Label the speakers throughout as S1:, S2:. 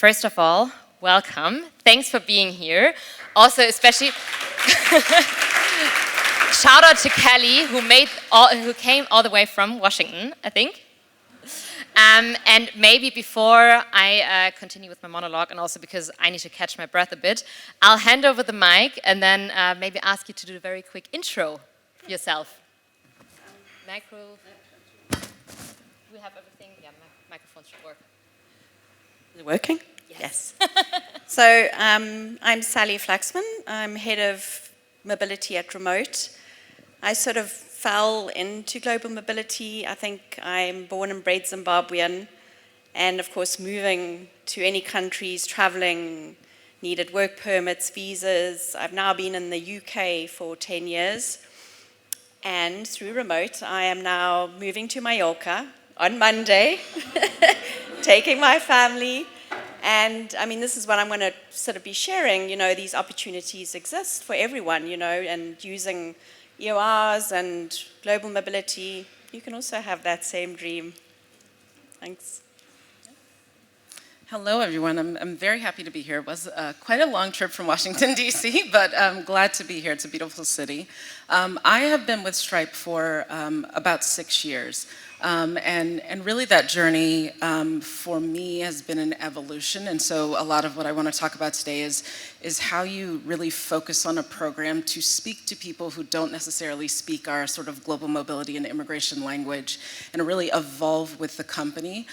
S1: first of all, welcome. Thanks for being here. Also, especially shout out to Kelly, who came all the way from Washington, I think. And maybe before I continue with my monologue, and also because I need to catch my breath a bit, I'll hand over the mic and then maybe ask you to do a very quick intro of yourself. Micro. Do we have everything? Yeah, microphones should work.
S2: Is it working?
S1: Yes.
S2: So I'm Sally Flaxman. I'm head of mobility at Remote. I sort of fell into global mobility. I think I'm born and bred Zimbabwean, and of course moving to any countries, traveling, needed work permits, visas. I've now been in the UK for 10 years, and through Remote I am now moving to Mallorca on Monday, taking my family. And I mean, this is what I'm going to sort of be sharing. These opportunities exist for everyone, and using EORs and global mobility, you can also have that same dream. Thanks.
S3: Hello, everyone. I'm very happy to be here. It was quite a long trip from Washington, D.C., but I'm glad to be here. It's a beautiful city. I have been with Stripe for about 6 years. And really that journey for me has been an evolution. And so a lot of what I want to talk about today is how you really focus on a program to speak to people who don't necessarily speak our sort of global mobility and immigration language, and really evolve with the company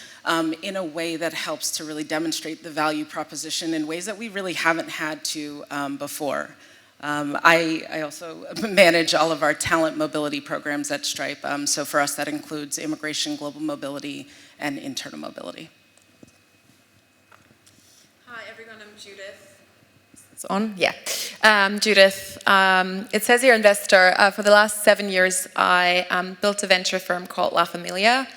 S3: in a way that helps to really demonstrate the value proposition in ways that we really haven't had to before. I also manage all of our talent mobility programs at Stripe. So for us, that includes immigration, global mobility, and internal mobility.
S4: Hi, everyone. I'm Judith. It's on? Yeah. Judith. It says here investor. For the last 7 years, I built a venture firm called La Familia.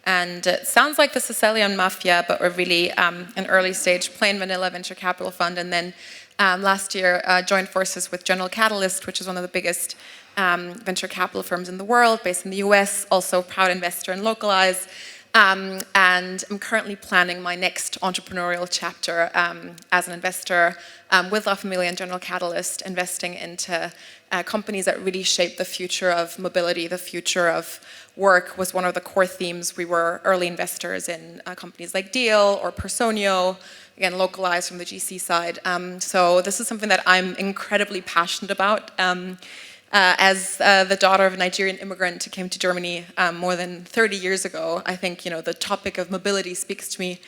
S4: And it sounds like the Sicilian mafia, but we're really an early stage, plain vanilla venture capital fund. And then last year, joined forces with General Catalyst, which is one of the biggest venture capital firms in the world, based in the US, also proud investor in Localize. And I'm currently planning my next entrepreneurial chapter as an investor with La Familia and General Catalyst, investing into companies that really shape the future of mobility. The future of work was one of the core themes. We were early investors in companies like Deal or Personio, again, Localized from the GC side. So this is something that I'm incredibly passionate about. As the daughter of a Nigerian immigrant who came to Germany more than 30 years ago, I think the topic of mobility speaks to me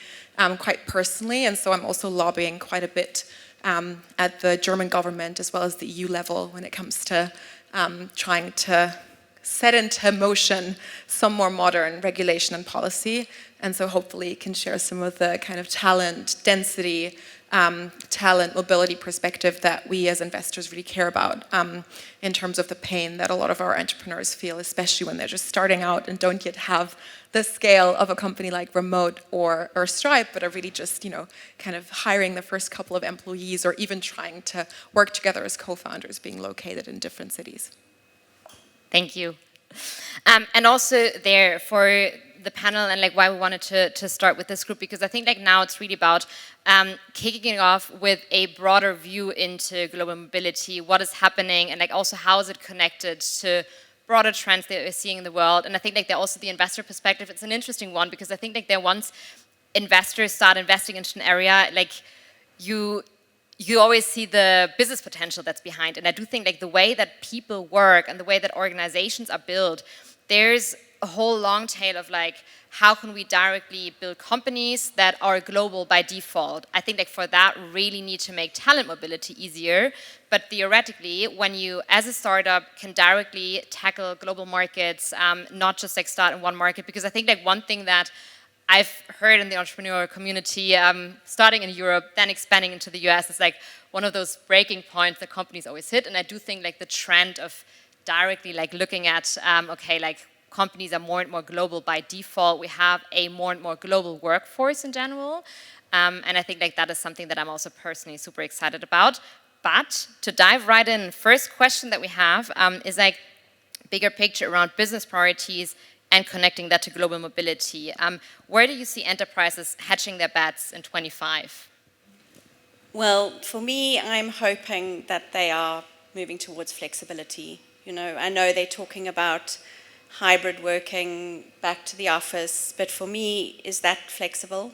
S4: quite personally, and so I'm also lobbying quite a bit at the German government as well as the EU level when it comes to trying to set into motion some more modern regulation and policy. And so hopefully can share some of the kind of talent density, talent mobility perspective that we as investors really care about in terms of the pain that a lot of our entrepreneurs feel, especially when they're just starting out and don't yet have the scale of a company like Remote or Stripe, but are really just, kind of hiring the first couple of employees or even trying to work together as co-founders being located in different cities.
S1: Thank you. And also there for the panel and why we wanted to start with this group, because I think now it's really about kicking it off with a broader view into global mobility, what is happening, and also how is it connected to broader trends that we're seeing in the world. And I think also the investor perspective, it's an interesting one, because I think once investors start investing into an area, you always see the business potential that's behind. And I do think the way that people work and the way that organizations are built, there's a whole long tail of how can we directly build companies that are global by default. I think for that really need to make talent mobility easier. But theoretically, when you as a startup can directly tackle global markets, not just start in one market, because I think one thing that I've heard in the entrepreneurial community, starting in Europe, then expanding into the US, is one of those breaking points that companies always hit. And I do think the trend of directly looking at, companies are more and more global by default. We have a more and more global workforce in general. And I think that is something that I'm also personally super excited about. But to dive right in, first question that we have is bigger picture around business priorities and connecting that to global mobility. Where do you see enterprises hedging their bets in 25?
S2: Well, for me, I'm hoping that they are moving towards flexibility. You know, I know they're talking about hybrid working, back to the office, but for me, is that flexible?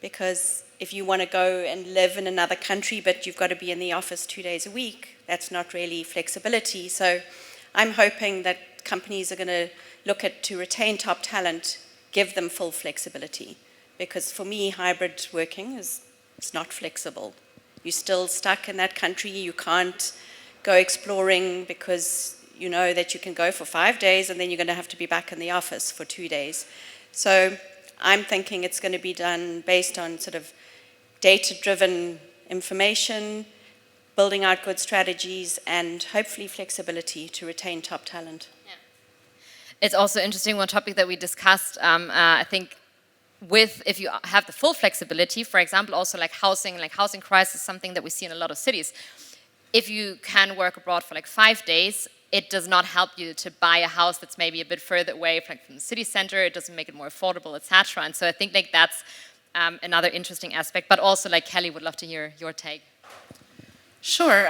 S2: Because if you want to go and live in another country, but you've got to be in the office 2 days a week, that's not really flexibility. So I'm hoping that companies are going to look at to retain top talent, give them full flexibility. Because for me, hybrid working is it's not flexible. You're still stuck in that country. You can't go exploring because you know that you can go for 5 days and then you're going to have to be back in the office for 2 days. So I'm thinking it's going to be done based on sort of data-driven information, building out good strategies, and hopefully flexibility to retain top talent.
S1: Yeah. It's also interesting, one topic that we discussed, I think, with if you have the full flexibility, for example, also like housing crisis is something that we see in a lot of cities. If you can work abroad for like 5 days, it does not help you to buy a house that's maybe a bit further away from the city center. It doesn't make it more affordable, etc. And so I think like that's another interesting aspect. But also, like Kelly, would love to hear your take.
S3: Sure.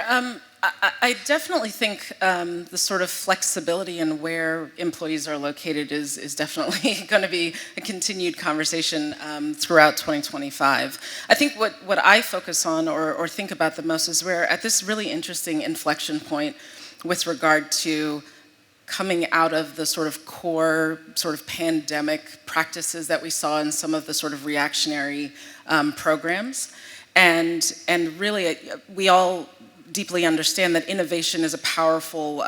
S3: I definitely think the sort of flexibility in where employees are located is definitely going to be a continued conversation throughout 2025. I think what I focus on or think about the most is we're at this really interesting inflection point with regard to coming out of the sort of core sort of pandemic practices that we saw in some of the sort of reactionary programs. And really, we all deeply understand that innovation is a powerful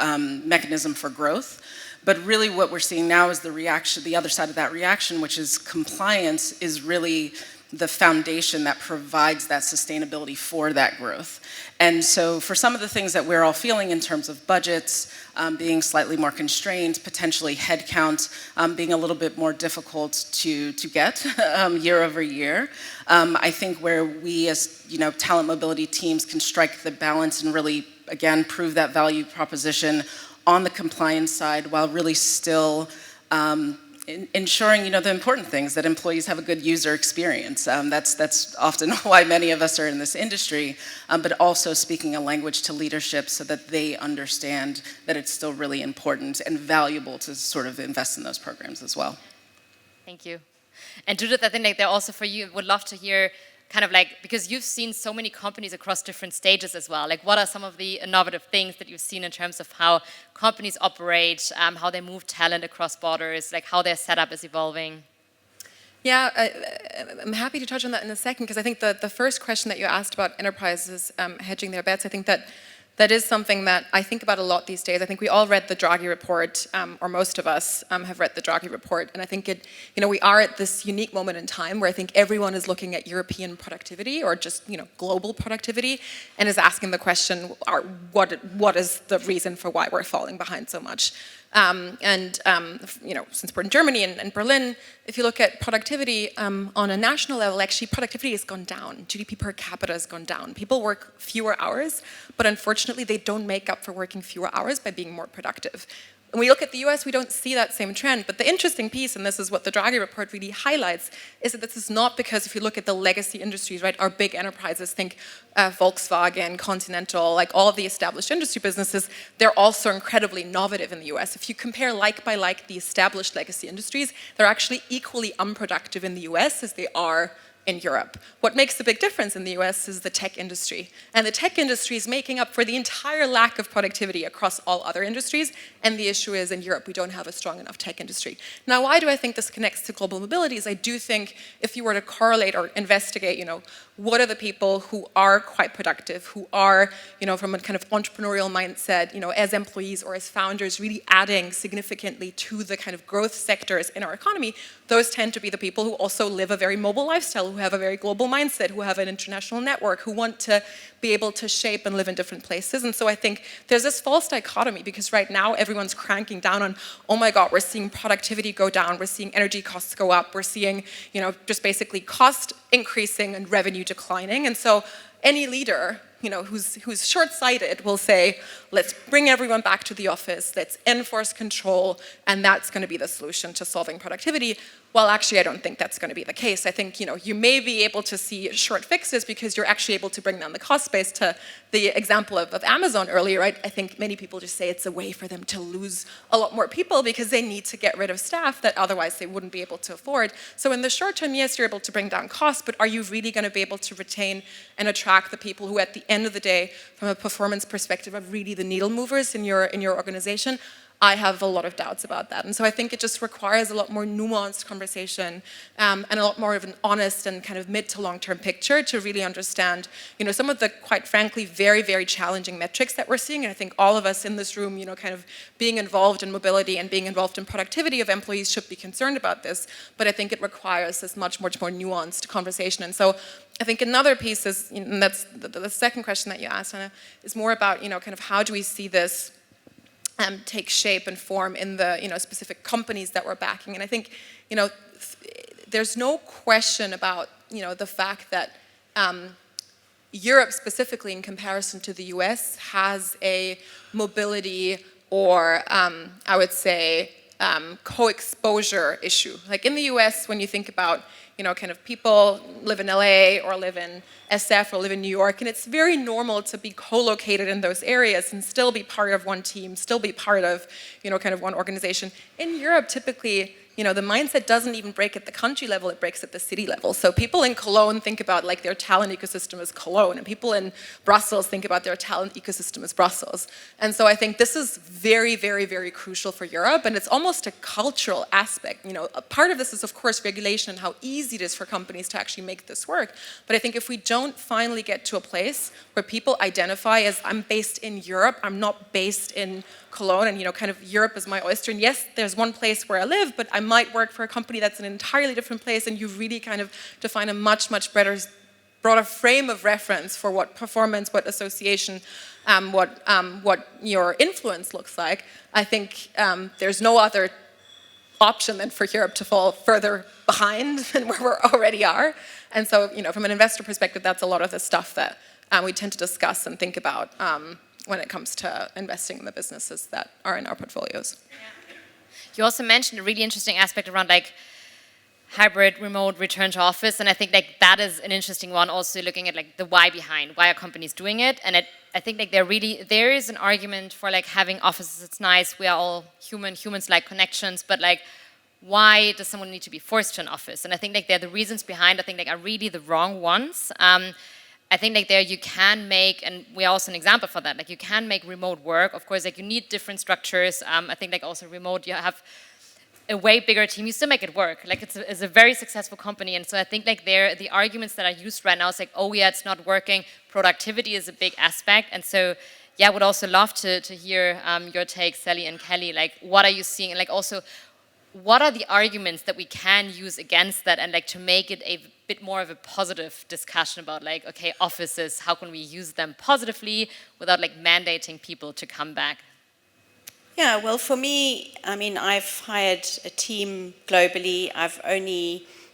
S3: mechanism for growth. But really what we're seeing now is the reaction, the other side of that reaction, which is compliance is really the foundation that provides that sustainability for that growth. And so for some of the things that we're all feeling in terms of budgets being slightly more constrained, potentially headcount being a little bit more difficult to get year over year, I think where we as talent mobility teams can strike the balance and really, again, prove that value proposition on the compliance side while really still ensuring, the important things, that employees have a good user experience. That's often why many of us are in this industry, but also speaking a language to leadership so that they understand that it's still really important and valuable to sort of invest in those programs as well.
S1: Thank you. And Judith, I think like they're also for you, would love to hear kind of like, because you've seen so many companies across different stages as well, like what are some of the innovative things that you've seen in terms of how companies operate, how they move talent across borders, like how their setup is evolving?
S4: Yeah, I'm happy to touch on that in a second, because I think the first question that you asked about enterprises hedging their bets, I think that is something that I think about a lot these days. I think we all read the Draghi report, or most of us have read the Draghi report, and I think we are at this unique moment in time where I think everyone is looking at European productivity or just global productivity and is asking the question, what is the reason for why we're falling behind so much? Since we're in Germany and Berlin, if you look at productivity on a national level, actually productivity has gone down. GDP per capita has gone down. People work fewer hours, but unfortunately they don't make up for working fewer hours by being more productive. When we look at the US, we don't see that same trend. But the interesting piece, and this is what the Draghi report really highlights, is that this is not because if you look at the legacy industries, right, our big enterprises, think Volkswagen, Continental, like all of the established industry businesses, they're also incredibly innovative in the US. If you compare like by like the established legacy industries, they're actually equally unproductive in the US as they are in Europe. What makes the big difference in the US is the tech industry. And the tech industry is making up for the entire lack of productivity across all other industries. And the issue is in Europe, we don't have a strong enough tech industry. Now, why do I think this connects to global mobility? Is I do think if you were to correlate or investigate, what are the people who are quite productive, who are, from a kind of entrepreneurial mindset, as employees or as founders, really adding significantly to the kind of growth sectors in our economy, those tend to be the people who also live a very mobile lifestyle, who have a very global mindset, who have an international network, who want to be able to shape and live in different places. And so I think there's this false dichotomy because right now everyone's cranking down on, oh my God, we're seeing productivity go down, we're seeing energy costs go up, we're seeing, just basically cost increasing and revenue declining. And so any leader, who's short-sighted will say, let's bring everyone back to the office, let's enforce control, and that's going to be the solution to solving productivity. Well, actually, I don't think that's going to be the case. I think, you may be able to see short fixes because you're actually able to bring down the cost base. To the example of Amazon earlier, right? I think many people just say it's a way for them to lose a lot more people because they need to get rid of staff that otherwise they wouldn't be able to afford. So in the short term, yes, you're able to bring down costs, but are you really going to be able to retain and attract the people who, at the end of the day, from a performance perspective, are really the needle movers in your organization? I have a lot of doubts about that. And so I think it just requires a lot more nuanced conversation and a lot more of an honest and kind of mid to long-term picture to really understand, some of the, quite frankly, very, very challenging metrics that we're seeing. And I think all of us in this room, kind of being involved in mobility and being involved in productivity of employees should be concerned about this. But I think it requires this much more nuanced conversation. And so I think another piece is, and that's the second question that you asked, Anna, is more about, kind of how do we see this take shape and form in the specific companies that we're backing. And I think there's no question about the fact that Europe specifically in comparison to the US has a mobility or I would say co-exposure issue. Like in the US, when you think about kind of people live in LA or live in SF or live in New York, and it's very normal to be co-located in those areas and still be part of one team, still be part of, kind of one organization. In Europe, typically, the mindset doesn't even break at the country level, it breaks at the city level. So people in Cologne think about like their talent ecosystem as Cologne, and people in Brussels think about their talent ecosystem as Brussels. And so I think this is very, very, very crucial for Europe, and it's almost a cultural aspect. A part of this is, of course, regulation and how easy it is for companies to actually make this work. But I think if we don't finally get to a place where people identify as, I'm based in Europe, I'm not based in Cologne, and kind of Europe is my oyster, and yes, there's one place where I live, but I might work for a company that's an entirely different place, and you really kind of define a much broader frame of reference for what performance, what association, what your influence looks like. I think there's no other option than for Europe to fall further behind than where we already are. And so, from an investor perspective, that's a lot of the stuff that we tend to discuss and think about when it comes to investing in the businesses that are in our portfolios.
S1: Yeah. You also mentioned a really interesting aspect around like hybrid, remote, return to office, and I think like that is an interesting one. Also looking at like the why behind why are companies doing it, and I think like there is an argument for like having offices. It's nice, we are all humans like connections, but like why does someone need to be forced to an office? And I think like the reasons behind I think like are really the wrong ones. I think like there you can make, and we're also an example for that, like you can make remote work. Of course, like you need different structures. I think like also remote, you have a way bigger team, you still make it work. Like it's a very successful company. And so I think like the arguments that are used right now is like, oh yeah, it's not working. Productivity is a big aspect. And so yeah, I would also love to hear your take, Sally and Kelly, like what are you seeing? And like also, what are the arguments that we can use against that and like to make it a bit more of a positive discussion about like, okay, offices, how can we use them positively without like mandating people to come back?
S2: Yeah, well, for me, I mean, I've hired a team globally.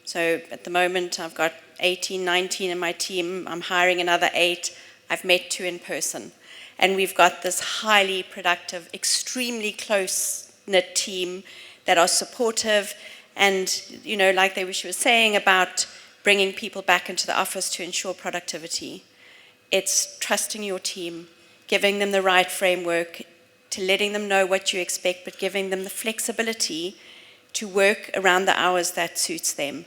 S2: So at the moment, I've got 18, 19 in my team. I'm hiring another 8. I've met 2 in person. And we've got this highly productive, extremely close-knit team that are supportive. And, like she was saying about bringing people back into the office to ensure productivity. It's trusting your team, giving them the right framework, to letting them know what you expect, but giving them the flexibility to work around the hours that suits them.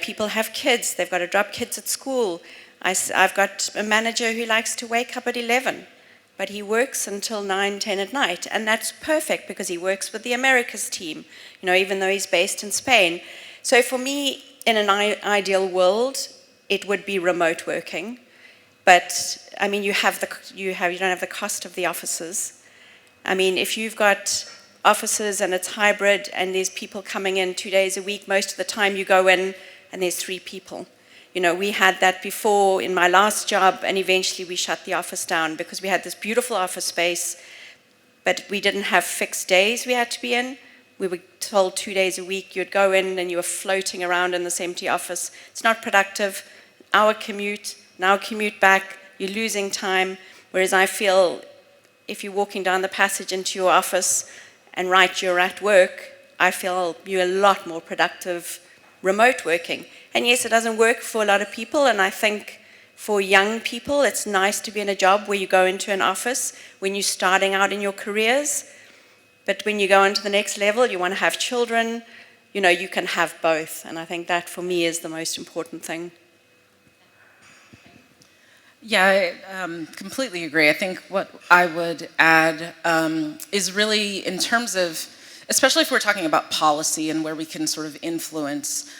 S2: People have kids, they've got to drop kids at school. I've got a manager who likes to wake up at 11, but he works until 9, 10 at night, and that's perfect because he works with the Americas team, even though he's based in Spain. So for me, in an ideal world, it would be remote working, but I mean, you don't have the cost of the offices. I mean, if you've got offices and it's hybrid and there's people coming in 2 days a week, most of the time you go in and there's 3 people. We had that before in my last job, and eventually we shut the office down because we had this beautiful office space, but we didn't have fixed days we had to be in. We were told 2 days a week you'd go in and you were floating around in this empty office. It's not productive. Our commute, now commute back, you're losing time, whereas I feel if you're walking down the passage into your office and you're at work, I feel you're a lot more productive remote working. And yes, it doesn't work for a lot of people, and I think for young people, it's nice to be in a job where you go into an office when you're starting out in your careers. But when you go on to the next level, you want to have children, you can have both. And I think that for me is the most important thing.
S3: Yeah, I completely agree. I think what I would add is really in terms of, especially if we're talking about policy and where we can sort of influence,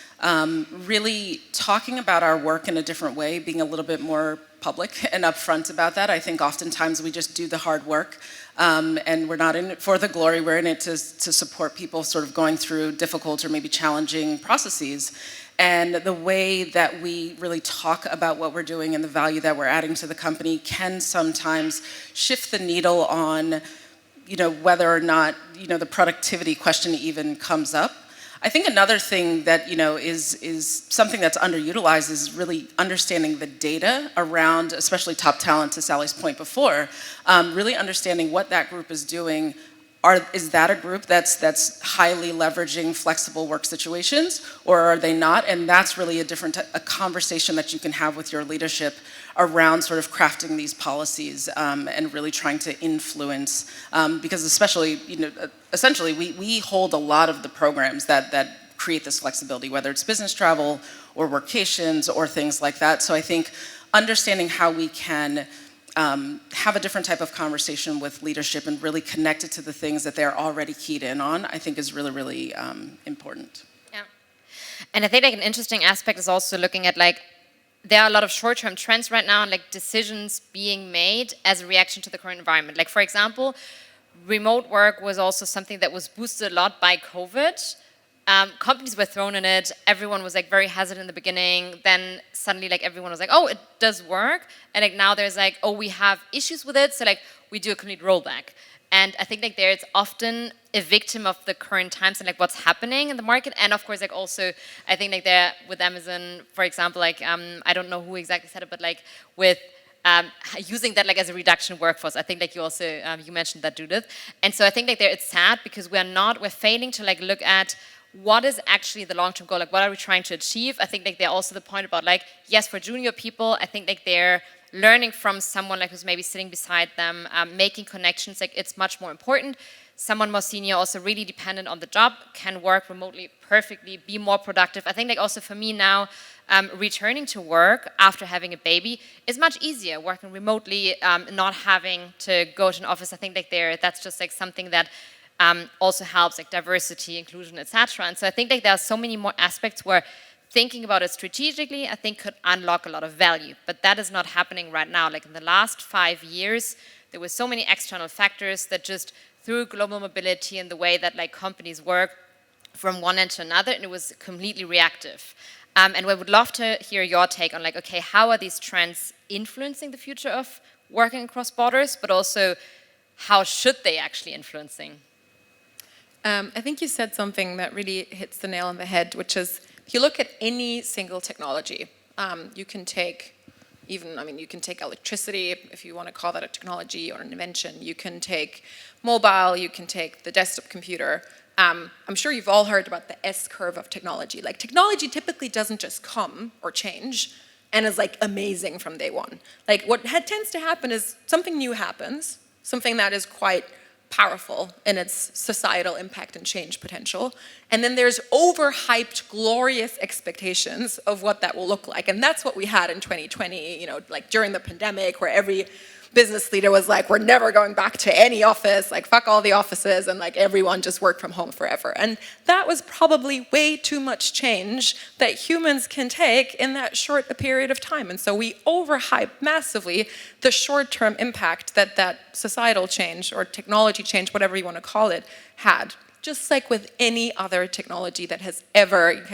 S3: really talking about our work in a different way, being a little bit more public and upfront about that. I think oftentimes we just do the hard work and we're not in it for the glory, we're in it to support people sort of going through difficult or maybe challenging processes. And the way that we really talk about what we're doing and the value that we're adding to the company can sometimes shift the needle on, whether or not, the productivity question even comes up. I think another thing that, is something that's underutilized is really understanding the data around, especially top talent, to Sally's point before, really understanding what that group is doing. Is that a group that's highly leveraging flexible work situations, or are they not? And that's really a conversation that you can have with your leadership around sort of crafting these policies and really trying to influence, because especially, essentially we hold a lot of the programs that create this flexibility, whether it's business travel or workations or things like that. So I think understanding how we can have a different type of conversation with leadership and really connect it to the things that they're already keyed in on, I think is really, really important.
S1: Yeah. And I think an interesting aspect is also looking at there are a lot of short-term trends right now and decisions being made as a reaction to the current environment. For example, remote work was also something that was boosted a lot by COVID. Companies were thrown in it. Everyone was very hesitant in the beginning. Then suddenly everyone was oh, it does work. And now there's oh, we have issues with it. So we do a complete rollback. And I think there it's often a victim of the current times and what's happening in the market. And of course also I think there with Amazon, for example, I don't know who exactly said it, but with using that as a reduction workforce. I think you also you mentioned that, Judith. And so I think there it's sad because we're failing to look at what is actually the long-term goal? What are we trying to achieve? I think they're also the point about yes, for junior people, I think they're learning from someone who's maybe sitting beside them, making connections. It's much more important. Someone more senior, also really dependent on the job, can work remotely perfectly, be more productive. I think also for me now, returning to work after having a baby is much easier. Working remotely, not having to go to an office. I think that's just something that also helps diversity, inclusion, etc. And so I think there are so many more aspects where thinking about it strategically, I think could unlock a lot of value. But that is not happening right now. In the last 5 years, there were so many external factors that just through global mobility and the way that companies work from one end to another, and it was completely reactive. And we would love to hear your take on okay, how are these trends influencing the future of working across borders, but also how should they actually influencing?
S4: I think you said something that really hits the nail on the head, which is if you look at any single technology, you can take you can take electricity, if you want to call that a technology or an invention. You can take mobile, you can take the desktop computer. I'm sure you've all heard about the S-curve of technology. Technology typically doesn't just come or change and is amazing from day one. What tends to happen is something new happens, something that is quite powerful in its societal impact and change potential. And then there's overhyped, glorious expectations of what that will look like. And that's what we had in 2020, during the pandemic, where every business leader was we're never going back to any office, fuck all the offices, and everyone just worked from home forever. And that was probably way too much change that humans can take in that short a period of time. And so we overhyped massively the short-term impact that societal change or technology change, whatever you want to call it, had. Just like with any other technology that has ever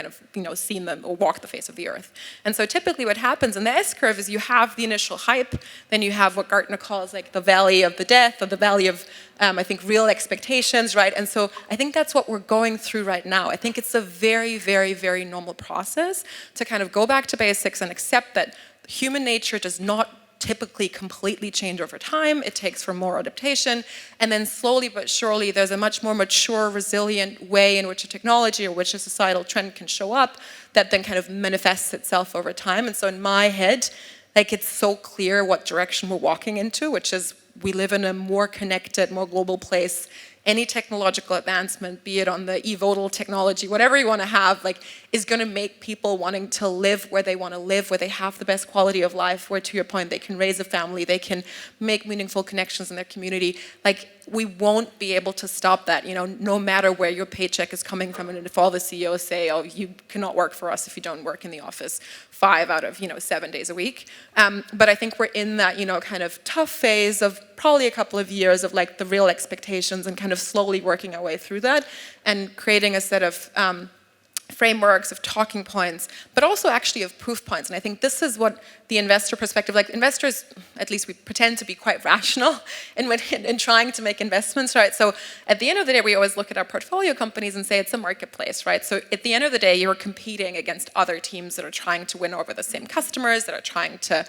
S4: seen them or walked the face of the earth. And so typically what happens in the S-curve is you have the initial hype, then you have what Gartner calls the valley of the death, or the valley of, I think, real expectations, right? And so I think that's what we're going through right now. I think it's a very, very, very normal process to go back to basics and accept that human nature does not typically completely change over time. It takes for more adaptation. And then slowly but surely, there's a much more mature, resilient way in which a technology or which a societal trend can show up that then kind of manifests itself over time. And so in my head, like, it's so clear what direction we're walking into, which is we live in a more connected, more global place. Any technological advancement, be it on the e-votal technology, whatever you want to have, like, is going to make people wanting to live where they want to live, where they have the best quality of life, where, to your point, they can raise a family, they can make meaningful connections in their community. Like, we won't be able to stop that, you know, no matter where your paycheck is coming from. And if all the CEOs say, oh, you cannot work for us if you don't work in the office 5 out of, 7 days a week. But I think we're in that, kind of tough phase of probably a couple of years of like the real expectations and kind of slowly working our way through that and creating a set of frameworks, of talking points, but also actually of proof points. And I think this is what the investor perspective, like investors, at least we pretend to be quite rational in trying to make investments, right? So at the end of the day, we always look at our portfolio companies and say it's a marketplace, right? So at the end of the day, you're competing against other teams that are trying to win over the same customers, that are trying to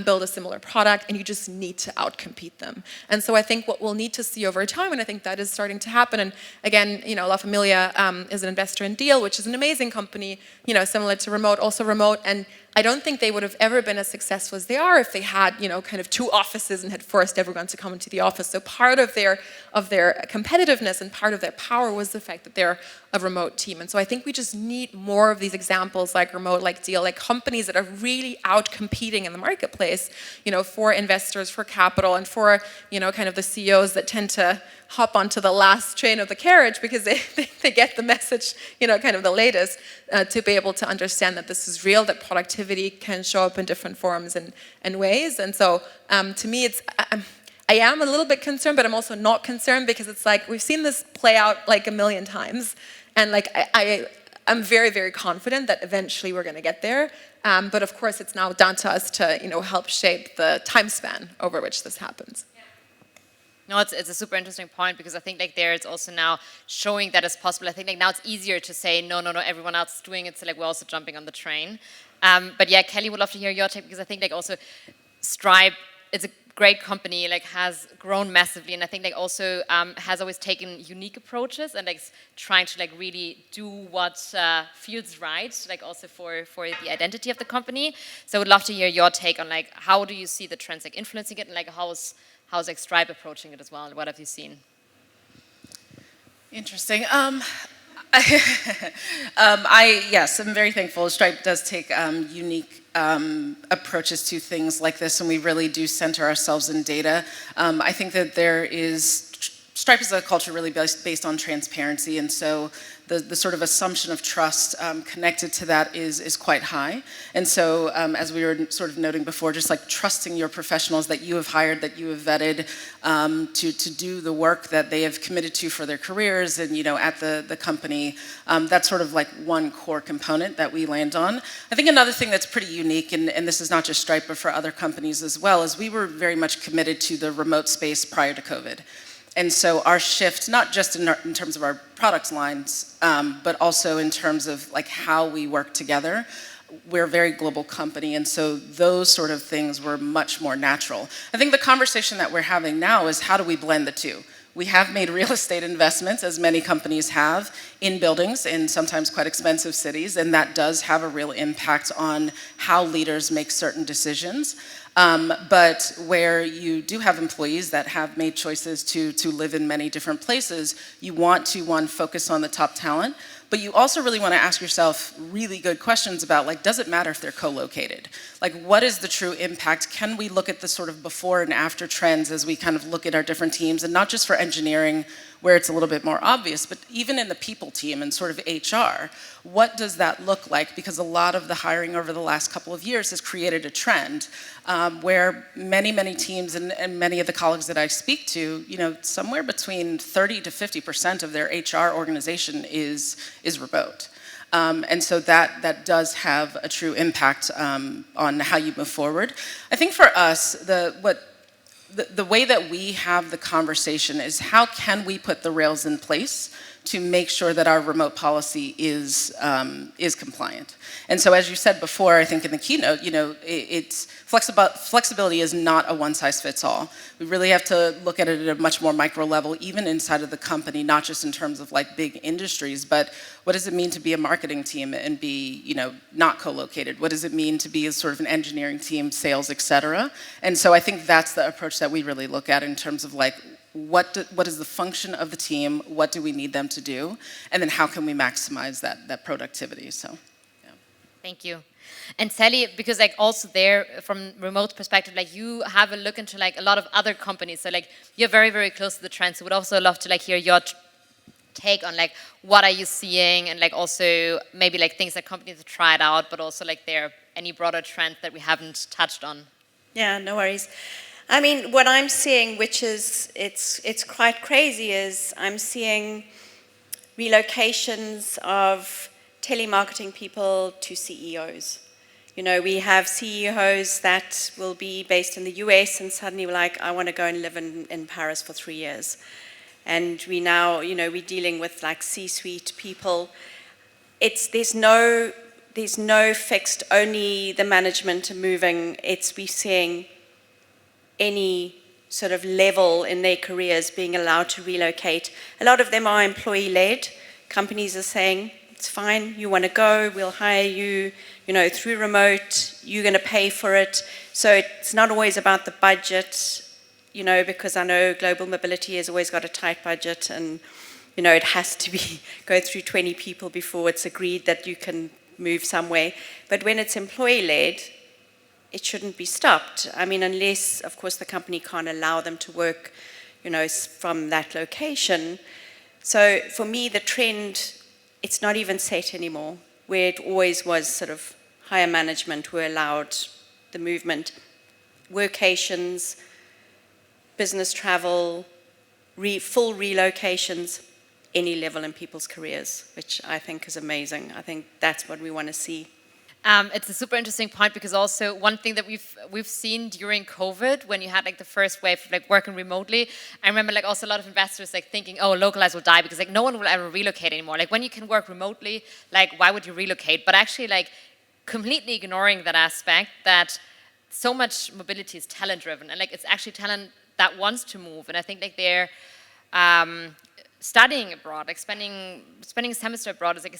S4: build a similar product, and you just need to outcompete them. And so I think what we'll need to see over time, and I think that is starting to happen, and again, La Familia is an investor in Deal, which is an amazing company, similar to Remote, also Remote, and I don't think they would have ever been as successful as they are if they had, kind of 2 offices and had forced everyone to come into the office. So part of their competitiveness and part of their power was the fact that they're a remote team. And so I think we just need more of these examples like Remote, like Deal, like companies that are really out competing in the marketplace, for investors, for capital, and for, kind of the CEOs that tend to hop onto the last train of the carriage because they get the message, kind of the latest, to be able to understand that this is real, that productivity can show up in different forms and ways. And so to me, I am a little bit concerned, but I'm also not concerned because it's like we've seen this play out like a million times. And like I'm very, very confident that eventually we're going to get there. But of course, it's now down to us to help shape the time span over which this happens.
S1: No, it's a super interesting point because I think like there it's also now showing that it's possible. I think like now it's easier to say no, everyone else is doing it, so like we're also jumping on the train. But yeah, Kelly, would love to hear your take because I think like also Stripe, it's a great company, like has grown massively, and I think like also has always taken unique approaches and like trying to like really do what feels right, like also for the identity of the company. So I would love to hear your take on like how do you see the trends like influencing it, and like how's like Stripe approaching it as well, and what have you seen?
S3: Interesting. Yes, I'm very thankful. Stripe does take unique approaches to things like this, and we really do center ourselves in data. I think that Stripe is a culture really based on transparency, and so the sort of assumption of trust connected to that is quite high. And so as we were sort of noting before, just like trusting your professionals that you have hired, that you have vetted to do the work that they have committed to for their careers and at the company, that's sort of like one core component that we land on. I think another thing that's pretty unique, and this is not just Stripe but for other companies as well, is we were very much committed to the remote space prior to COVID. And so our shift, not just in terms of our product lines, but also in terms of like how we work together, we're a very global company, and so those sort of things were much more natural. I think the conversation that we're having now is how do we blend the two? We have made real estate investments, as many companies have, in buildings in sometimes quite expensive cities, and that does have a real impact on how leaders make certain decisions. But where you do have employees that have made choices to live in many different places, you want to, one, focus on the top talent, but you also really want to ask yourself really good questions about, like, does it matter if they're co-located? Like, what is the true impact? Can we look at the sort of before and after trends as we kind of look at our different teams, and not just for engineering, where it's a little bit more obvious, but even in the people team and sort of HR, what does that look like? Because a lot of the hiring over the last couple of years has created a trend where many teams and many of the colleagues that I speak to, somewhere between 30 to 50% of their HR organization is remote. And so that does have a true impact on how you move forward. I think for us, the way that we have the conversation is how can we put the rails in place to make sure that our remote policy is compliant. And so, as you said before, I think in the keynote, it's flexibility is not a one-size-fits-all. We really have to look at it at a much more micro level, even inside of the company, not just in terms of like big industries, but what does it mean to be a marketing team and be, not co-located? What does it mean to be a sort of an engineering team, sales, et cetera? And so I think that's the approach that we really look at in terms of like, what is the function of the team? What do we need them to do? And then how can we maximize that productivity? So, yeah.
S1: Thank you. And Sally, because like also there from remote perspective, like you have a look into like a lot of other companies. So like you're very, very close to the trends. So would also love to like hear your take on like what are you seeing, and like also maybe like things that companies have tried out, but also like there are any broader trends that we haven't touched on.
S2: Yeah, no worries. I mean, what I'm seeing, which is, it's quite crazy, is I'm seeing relocations of telemarketing people to CEOs. We have CEOs that will be based in the US and suddenly we're like, I want to go and live in Paris for 3 years. And we now, we're dealing with like C-suite people. There's no fixed, only the management are moving. We're seeing any sort of level in their careers being allowed to relocate. A lot of them are employee-led. Companies are saying, it's fine, you want to go, we'll hire you, through remote, you're going to pay for it. So it's not always about the budget, because I know global mobility has always got a tight budget, and, it has to go through 20 people before it's agreed that you can move somewhere. But when it's employee-led, it shouldn't be stopped. I mean, unless, of course, the company can't allow them to work, from that location. So for me, the trend, it's not even set anymore, where it always was sort of higher management who allowed the movement. Workations, business travel, full relocations, any level in people's careers, which I think is amazing. I think that's what we want to see.
S1: It's a super interesting point, because also one thing that we've seen during COVID, when you had like the first wave of like working remotely, I remember like also a lot of investors like thinking, oh, localize will die because like no one will ever relocate anymore. Like when you can work remotely, like why would you relocate? But actually like completely ignoring that aspect, that so much mobility is talent driven, and like it's actually talent that wants to move. And I think like they're studying abroad, like spending a semester abroad is like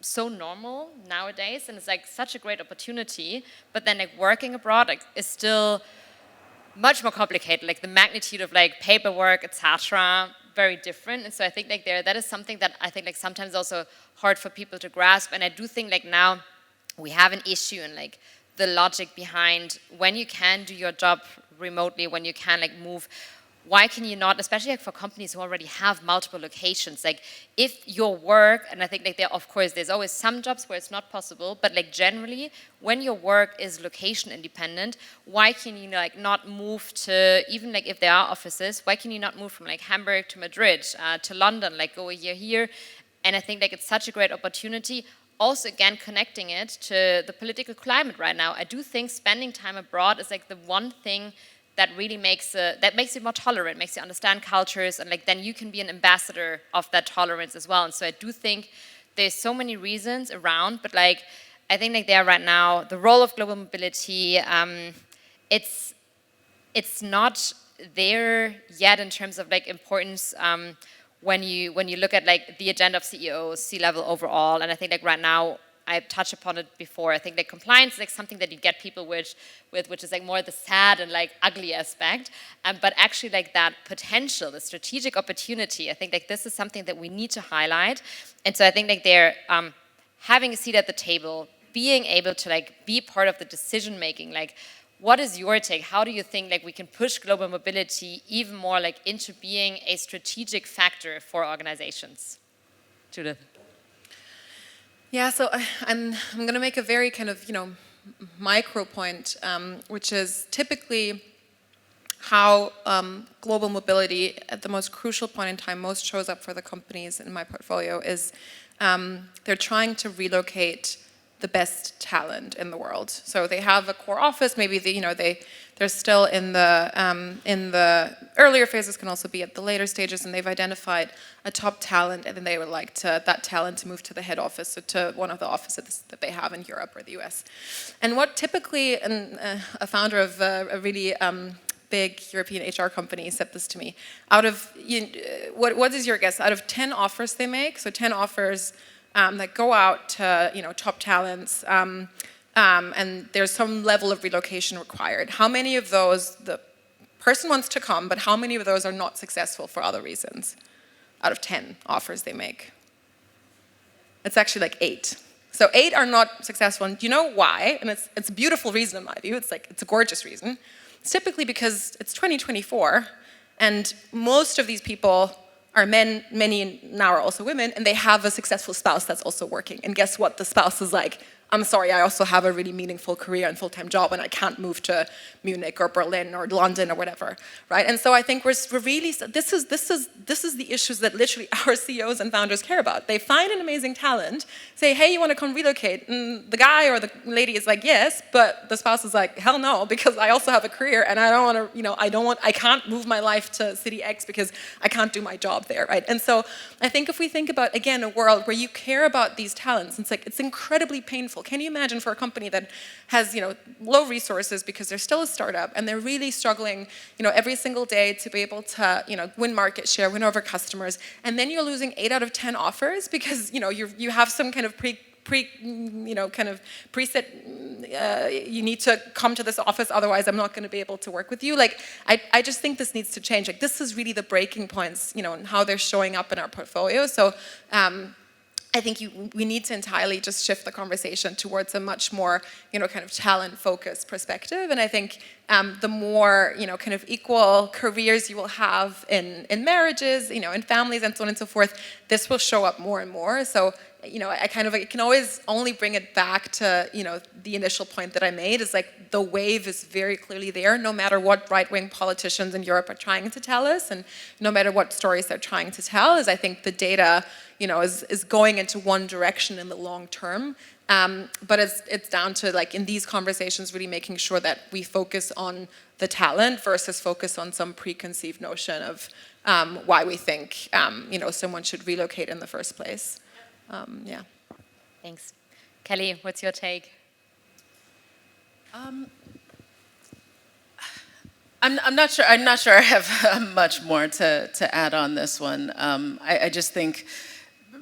S1: so normal nowadays, and it's like such a great opportunity. But then like working abroad like is still much more complicated, like the magnitude of like paperwork, etc., very different. And so I think like that is something that I think like sometimes also hard for people to grasp. And I do think like now we have an issue in like the logic behind when you can do your job remotely, when you can like move, why can you not, especially like for companies who already have multiple locations, like if your work, and I think like of course there's always some jobs where it's not possible, but like generally when your work is location independent, why can you like not move to, even like if there are offices, why can you not move from like Hamburg to Madrid, to London, like go a year here? And I think like it's such a great opportunity. Also, again, connecting it to the political climate right now, I do think spending time abroad is like the one thing that really makes you more tolerant, makes you understand cultures, and like then you can be an ambassador of that tolerance as well. And so I do think there's so many reasons around, but like I think like there right now, the role of global mobility, it's not there yet in terms of like importance. When you look at like the agenda of CEOs, C-level overall, and I think like right now, I touched upon it before, I think like compliance is like something that you get people with which is like more the sad and like ugly aspect, but actually like that potential, the strategic opportunity, I think like this is something that we need to highlight. And so I think like they're having a seat at the table, being able to like be part of the decision making, like what is your take? How do you think like we can push global mobility even more like into being a strategic factor for organizations? Judith.
S4: Yeah, so I'm going to make a very kind of micro point, which is typically how global mobility at the most crucial point in time most shows up for the companies in my portfolio is they're trying to relocate the best talent in the world. So they have a core office. Maybe they're still in the earlier phases, can also be at the later stages, and they've identified a top talent, and then they would like that talent to move to the head office, so to one of the offices that they have in Europe or the US. And what typically a founder of a really big European HR company said this to me. What is your guess? Out of 10 offers they make, so 10 offers that go out to top talents, and there's some level of relocation required. How many of those the person wants to come, but how many of those are not successful for other reasons? Out of 10 offers they make, it's actually like 8. So 8 are not successful, and do you know why? And it's a beautiful reason in my view. It's a gorgeous reason. It's typically because it's 2024, and most of these people are men, many now are also women, and they have a successful spouse that's also working. And guess what? The spouse is like, I'm sorry, I also have a really meaningful career and full-time job, and I can't move to Munich or Berlin or London or whatever, right? And so I think we're really, this is the issues that literally our CEOs and founders care about. They find an amazing talent, say, hey, you want to come relocate? And the guy or the lady is like, yes, but the spouse is like, hell no, because I also have a career, and I don't want to, I can't move my life to city X because I can't do my job there, right? And so I think if we think about, again, a world where you care about these talents, it's incredibly painful. Can you imagine for a company that has, low resources because they're still a startup and they're really struggling, every single day to be able to, win market share, win over customers, and then you're losing 8 out of 10 offers because, you have some kind of preset, you need to come to this office, otherwise I'm not going to be able to work with you. I just think this needs to change. This is really the breaking points, and how they're showing up in our portfolio. So I think we need to entirely just shift the conversation towards a much more, kind of talent-focused perspective. And I think the more, kind of equal careers you will have in marriages, in families and so on and so forth, this will show up more and more. So, I can always only bring it back to, the initial point that I made is the wave is very clearly there, no matter what right-wing politicians in Europe are trying to tell us, and no matter what stories they're trying to tell, is I think the data, is going into one direction in the long term. But it's down to, in these conversations, really making sure that we focus on the talent versus focus on some preconceived notion of why we think, someone should relocate in the first place. Yeah.
S1: Thanks. Kelly, what's your take?
S3: I'm not sure I have much more to add on this one. I just think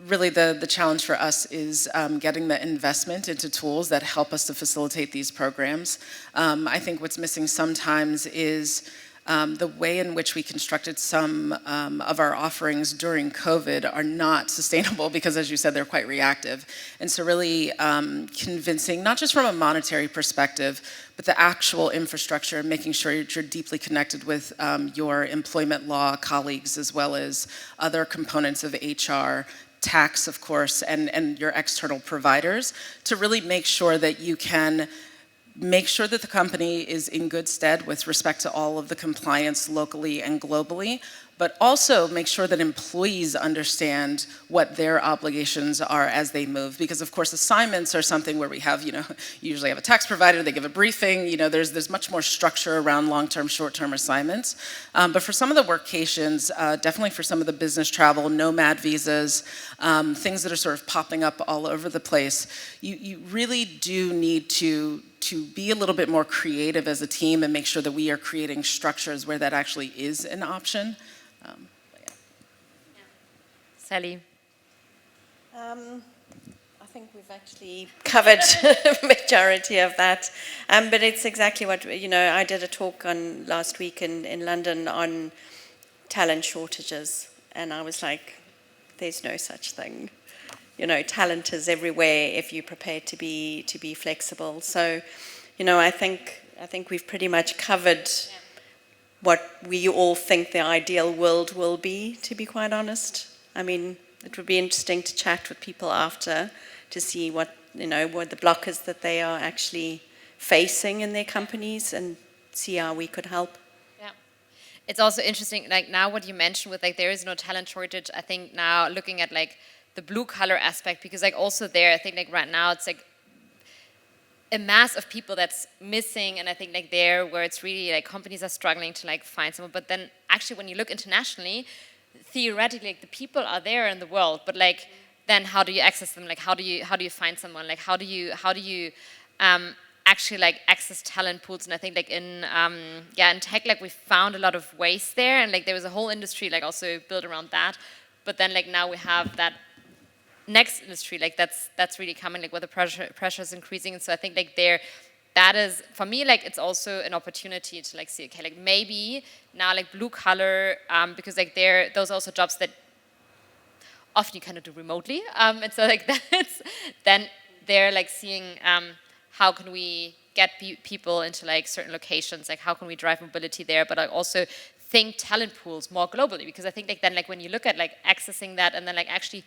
S3: really the challenge for us is getting the investment into tools that help us to facilitate these programs. I think what's missing sometimes is the way in which we constructed some of our offerings during COVID are not sustainable because, as you said, they're quite reactive. And so really convincing, not just from a monetary perspective, but the actual infrastructure and making sure you're deeply connected with your employment law colleagues as well as other components of HR, tax, of course, and your external providers to really make sure that you can make sure that the company is in good stead with respect to all of the compliance locally and globally, but also make sure that employees understand what their obligations are as they move. Because of course assignments are something where we have, you usually have a tax provider, they give a briefing, there's much more structure around long-term, short-term assignments. But for some of the workations, definitely for some of the business travel, nomad visas, things that are sort of popping up all over the place, you really do need to be a little bit more creative as a team and make sure that we are creating structures where that actually is an option.
S1: Sally?
S2: I think we've actually covered majority of that. But it's exactly what, I did a talk on last week in London on talent shortages. And I was like, there's no such thing. Talent is everywhere if you're prepared to be flexible. So, I think we've pretty much covered what we all think the ideal world will be, to be quite honest. I mean, it would be interesting to chat with people after to see what the blockers that they are actually facing in their companies and see how we could help.
S1: Yeah. It's also interesting, now what you mentioned with there is no talent shortage, I think now looking at the blue collar aspect, because also there, I think right now it's a mass of people that's missing, and I think like there where it's really like companies are struggling to like find someone. But then actually when you look internationally, theoretically like the people are there in the world, but like then how do you access them? Like how do you find someone? Like how do you actually like access talent pools? And I think like in tech, like we found a lot of waste there, and like there was a whole industry like also built around that. But then like now we have that next industry like that's really coming, like where the pressure is increasing. And so I think like that is for me like it's also an opportunity to like see, okay, like maybe now like blue collar, because like those are also jobs that often you kind of do remotely, and so like that's then they're like seeing how can we get people into like certain locations, like how can we drive mobility there, but I also think talent pools more globally, because I think like then like when you look at like accessing that and then like actually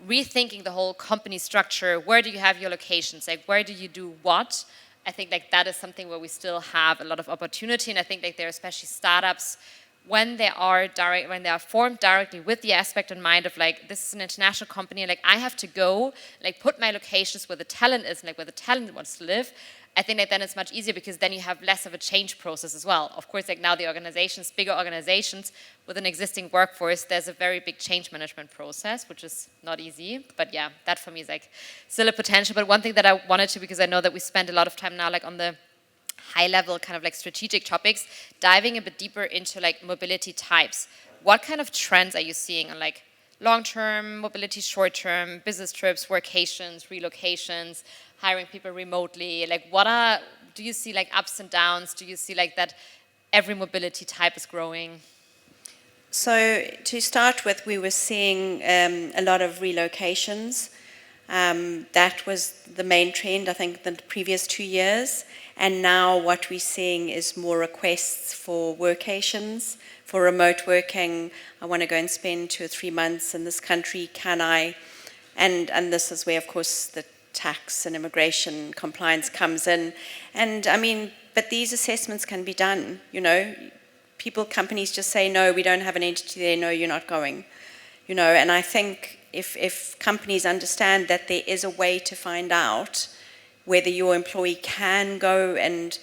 S1: rethinking the whole company structure, where do you have your locations, like where do you do what, I think like that is something where we still have a lot of opportunity. And I think like there are especially startups when they are formed directly with the aspect in mind of like this is an international company, like I have to go like put my locations where the talent is, like where the talent wants to live. I think that then it's much easier because then you have less of a change process as well. Of course, like now the organizations, bigger organizations with an existing workforce, there's a very big change management process, which is not easy. But yeah, that for me is like still a potential. But one thing that I wanted to, because I know that we spend a lot of time now like on the high level kind of like strategic topics, diving a bit deeper into like mobility types. What kind of trends are you seeing on like long-term mobility, short-term, business trips, workations, relocations, hiring people remotely? Like do you see like ups and downs? Do you see like that every mobility type is growing?
S2: So to start with, we were seeing a lot of relocations. That was the main trend, I think, the previous 2 years. And now what we're seeing is more requests for workations, for remote working. I want to go and spend 2 or 3 months in this country. Can I? And this is where, of course, the tax and immigration compliance comes in. And I mean, but these assessments can be done, you know. Companies just say, no, we don't have an entity there, no, you're not going. You know, and I think if companies understand that there is a way to find out whether your employee can go and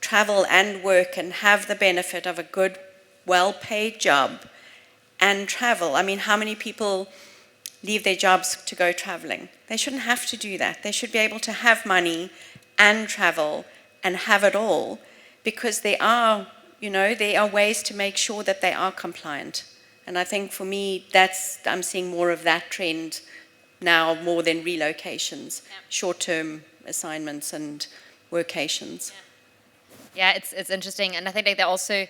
S2: travel and work and have the benefit of a good, well-paid job and travel. I mean, how many people leave their jobs to go traveling? They shouldn't have to do that. They should be able to have money and travel and have it all, because there are ways to make sure that they are compliant. And I think for me, I'm seeing more of that trend now more than relocations, short-term assignments and workations.
S1: Yeah, it's interesting. And I think like they're also,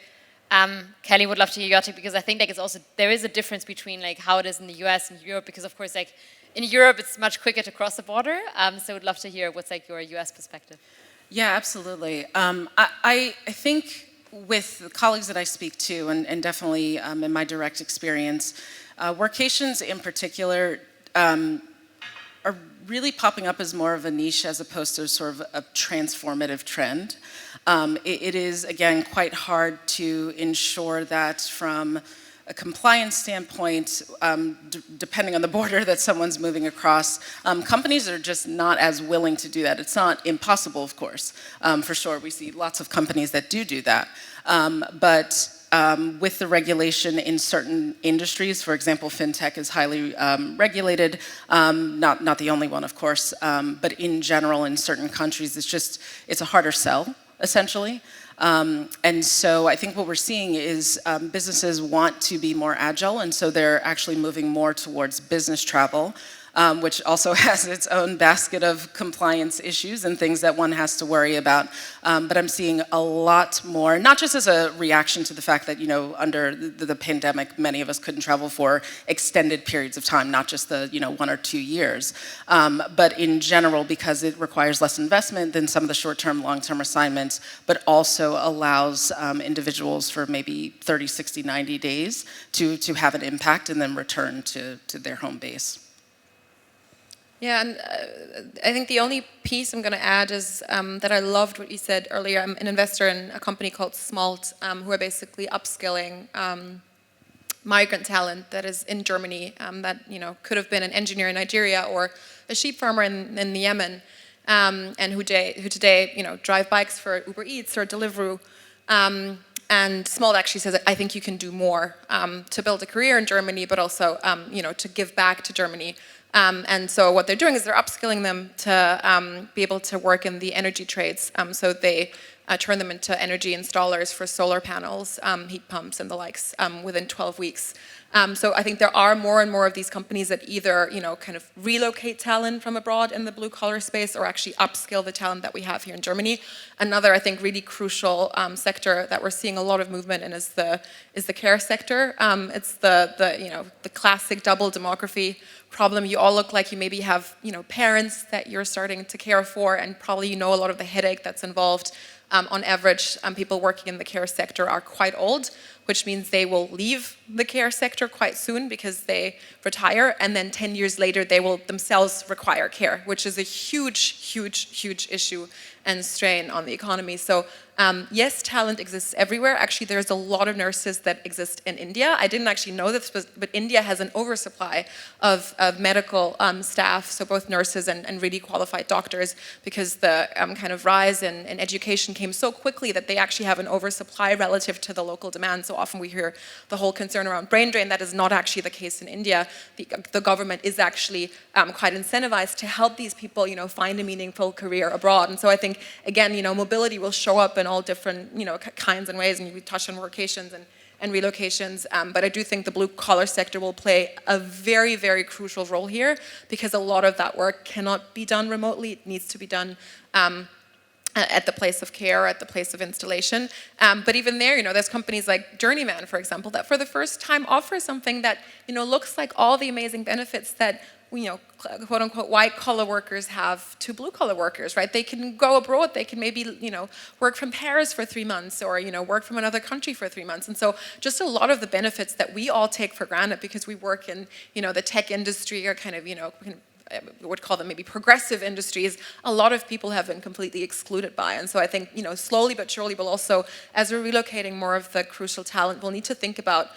S1: Kelly would love to hear your take, because I think like it's also, there is a difference between like how it is in the US and Europe, because of course like in Europe it's much quicker to cross the border. So would love to hear what's like your US perspective.
S3: Yeah, absolutely. I think with the colleagues that I speak to, and definitely in my direct experience, workations in particular are really popping up as more of a niche as opposed to sort of a transformative trend. It is, again, quite hard to ensure that from a compliance standpoint, depending on the border that someone's moving across, companies are just not as willing to do that. It's not impossible, of course, for sure. We see lots of companies that do that. But with the regulation in certain industries, for example, fintech is highly regulated, not the only one, of course, but in general, in certain countries, it's a harder sell, essentially. And so I think what we're seeing is businesses want to be more agile, and so they're actually moving more towards business travel, which also has its own basket of compliance issues and things that one has to worry about. But I'm seeing a lot more, not just as a reaction to the fact that, you know, under the pandemic, many of us couldn't travel for extended periods of time, not just the, 1 or 2 years, but in general, because it requires less investment than some of the short-term, long-term assignments, but also allows individuals for maybe 30, 60, 90 days to have an impact and then return to their home base.
S4: Yeah, and I think the only piece I'm going to add is that I loved what you said earlier. I'm an investor in a company called Smalt, who are basically upskilling migrant talent that is in Germany, that could have been an engineer in Nigeria or a sheep farmer in Yemen. and who today drive bikes for Uber Eats or Deliveroo. And Smalt actually says, I think you can do more to build a career in Germany, but also to give back to Germany. And so what they're doing is they're upskilling them to be able to work in the energy trades. So they turn them into energy installers for solar panels, heat pumps, and the likes within 12 weeks. So I think there are more and more of these companies that either, kind of relocate talent from abroad in the blue collar space or actually upskill the talent that we have here in Germany. Another, I think, really crucial sector that we're seeing a lot of movement in is the care sector. It's the classic double demography problem. You all look like you maybe have, parents that you're starting to care for, and probably a lot of the headache that's involved. On average, people working in the care sector are quite old, which means they will leave the care sector quite soon because they retire, and then 10 years later they will themselves require care, which is a huge issue and strain on the economy. So yes, talent exists everywhere. Actually, there's a lot of nurses that exist in India. I didn't actually know this, but India has an oversupply of medical staff, so both nurses and really qualified doctors, because the kind of rise in education came so quickly that they actually have an oversupply relative to the local demand. So often we hear the whole concern around brain drain. That is not actually the case in India. The government is actually quite incentivized to help these people, find a meaningful career abroad. And so I think, again, mobility will show up in all different, kinds and ways. And we touched on workations and relocations. But I do think the blue collar sector will play a very, very crucial role here, because a lot of that work cannot be done remotely. It needs to be done at the place of care, at the place of installation. But even there, there's companies like Journeyman, for example, that for the first time offer something that, looks like all the amazing benefits that, quote unquote, white collar workers have to blue collar workers, right? They can go abroad, they can maybe, work from Paris for 3 months, or, work from another country for 3 months. And so just a lot of the benefits that we all take for granted because we work in, the tech industry, or kind of, would call them maybe progressive industries, a lot of people have been completely excluded by. And so I think, slowly but surely we'll also, as we're relocating more of the crucial talent, we'll need to think about,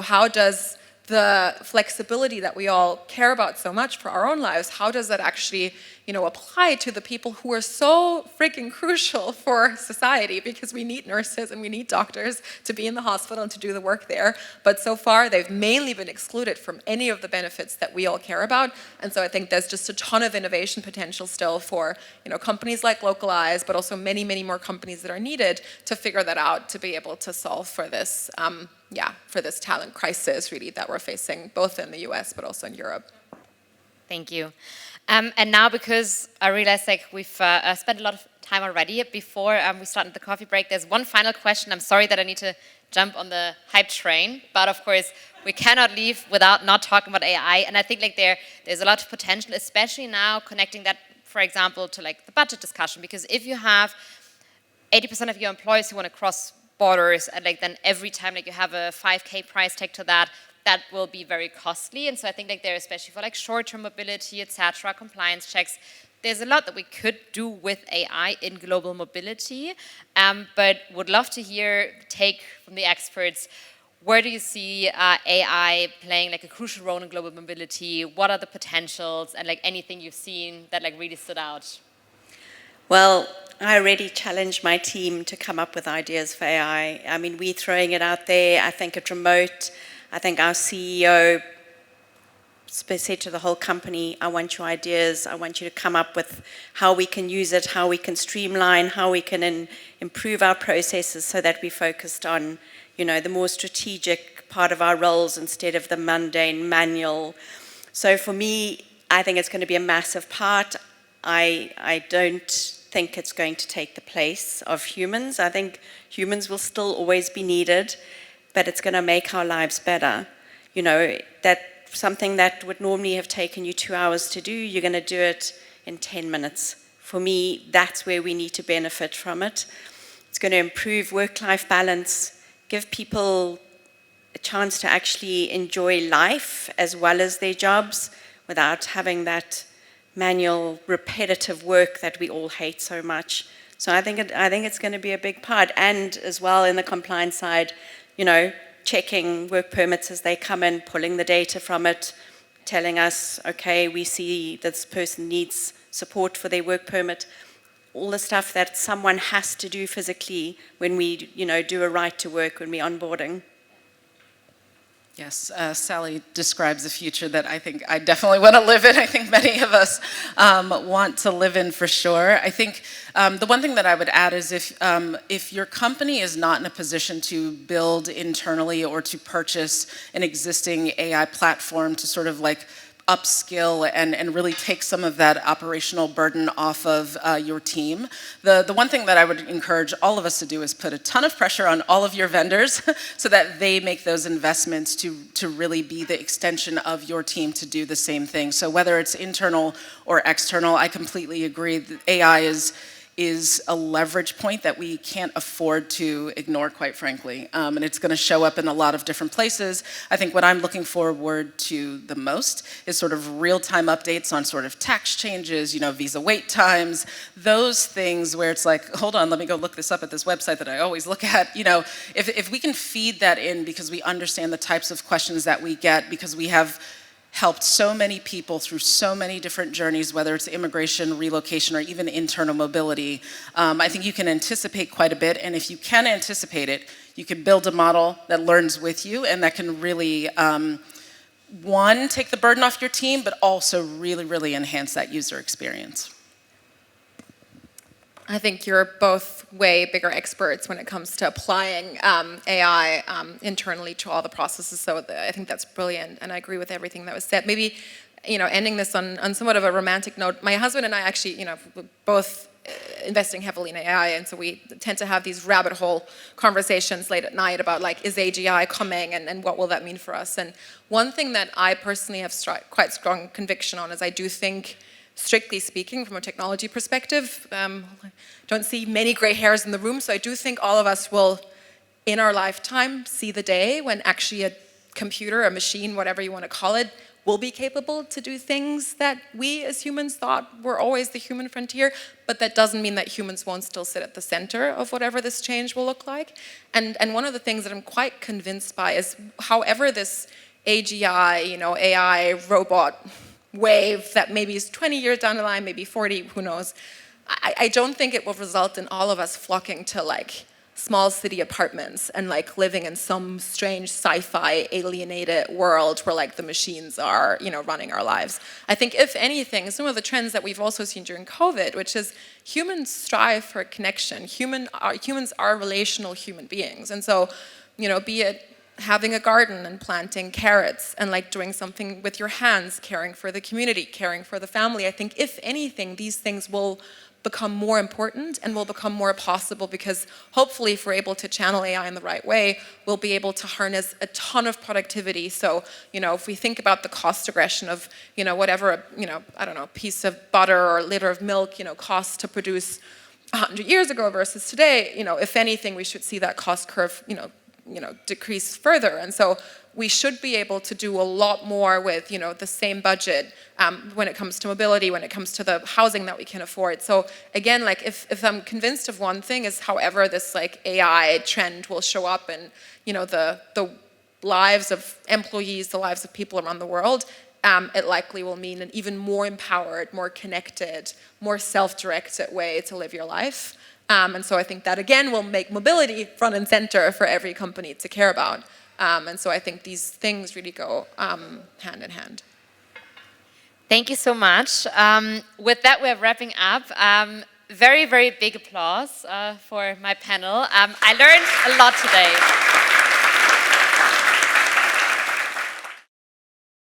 S4: how does the flexibility that we all care about so much for our own lives, how does that actually, apply to the people who are so freaking crucial for society? Because we need nurses and we need doctors to be in the hospital and to do the work there. But so far, they've mainly been excluded from any of the benefits that we all care about. And so I think there's just a ton of innovation potential still for, companies like Localize, but also many, many more companies that are needed to figure that out, to be able to solve for this, for this talent crisis, really, that we're facing both in the US but also in Europe.
S1: Thank you. And now, because I realize we've spent a lot of time already before we start the coffee break, there's one final question. I'm sorry that I need to jump on the hype train, but of course we cannot leave without not talking about AI. And I think there's a lot of potential, especially now connecting that, for example, to the budget discussion. Because if you have 80% of your employees who want to cross borders, and then every time you have a 5K price tag to that will be very costly. And so I think there, especially for short-term mobility, etc., compliance checks, there's a lot that we could do with AI in global mobility. But would love to hear the take from the experts. Where do you see AI playing a crucial role in global mobility? What are the potentials, and anything you've seen that really stood out?
S2: Well, I already challenged my team to come up with ideas for AI. I mean, we're throwing it out there. I think at Remote, I think our CEO said to the whole company, I want your ideas. I want you to come up with how we can use it, how we can streamline, how we can improve our processes so that we're focused on, the more strategic part of our roles instead of the mundane manual. So for me, I think it's going to be a massive part. I don't think it's going to take the place of humans. I think humans will still always be needed, but it's going to make our lives better. That something that would normally have taken you 2 hours to do, you're going to do it in 10 minutes. For me, that's where we need to benefit from it. It's going to improve work-life balance, give people a chance to actually enjoy life as well as their jobs without having that manual, repetitive work that we all hate so much. So I think it's going to be a big part. And as well in the compliance side, checking work permits as they come in, pulling the data from it, telling us, okay, we see this person needs support for their work permit. All the stuff that someone has to do physically when we, do a right to work, when we're onboarding.
S3: Yes, Sally describes a future that I think I definitely want to live in. I think many of us want to live in for sure. I think the one thing that I would add is if your company is not in a position to build internally or to purchase an existing AI platform to sort of like upskill and really take some of that operational burden off of your team. The one thing that I would encourage all of us to do is put a ton of pressure on all of your vendors so that they make those investments to really be the extension of your team to do the same thing. So whether it's internal or external, I completely agree that AI is a leverage point that we can't afford to ignore, quite frankly. And it's going to show up in a lot of different places. I think what I'm looking forward to the most is sort of real-time updates on sort of tax changes, visa wait times, those things where it's like, hold on, let me go look this up at this website that I always look at. If we can feed that in because we understand the types of questions that we get, because we have helped so many people through so many different journeys, whether it's immigration, relocation, or even internal mobility. I think you can anticipate quite a bit, and if you can anticipate it, you can build a model that learns with you and that can really, one, take the burden off your team, but also really, really enhance that user experience.
S4: I think you're both way bigger experts when it comes to applying AI internally to all the processes. So I think that's brilliant, and I agree with everything that was said. Maybe, ending this on somewhat of a romantic note. My husband and I actually, both investing heavily in AI, and so we tend to have these rabbit hole conversations late at night about like, is AGI coming, and what will that mean for us? And one thing that I personally have quite strong conviction on is I do think, strictly speaking, from a technology perspective, don't see many gray hairs in the room, so I do think all of us will, in our lifetime, see the day when actually a computer, a machine, whatever you want to call it, will be capable to do things that we as humans thought were always the human frontier, but that doesn't mean that humans won't still sit at the center of whatever this change will look like. And one of the things that I'm quite convinced by is however this AGI, AI robot wave that maybe is 20 years down the line, maybe 40, who knows. I don't think it will result in all of us flocking to like small city apartments and like living in some strange sci-fi alienated world where like the machines are, running our lives. I think if anything, some of the trends that we've also seen during COVID, which is humans strive for connection. Humans are relational human beings. And so, be it having a garden and planting carrots and like doing something with your hands, caring for the community, caring for the family. I think if anything, these things will become more important and will become more possible because hopefully if we're able to channel AI in the right way, we'll be able to harness a ton of productivity. So, if we think about the cost regression of, whatever, I don't know, a piece of butter or a liter of milk, cost to produce 100 years ago versus today, if anything, we should see that cost curve, decrease further. And so we should be able to do a lot more with, the same budget when it comes to mobility, when it comes to the housing that we can afford. So again, like if I'm convinced of one thing is however this like AI trend will show up in, the lives of employees, the lives of people around the world, it likely will mean an even more empowered, more connected, more self-directed way to live your life. And so I think that, again, will make mobility front and center for every company to care about. And so I think these things really go hand in hand.
S1: Thank you so much. With that, we're wrapping up. Very, very big applause for my panel. I learned a lot today.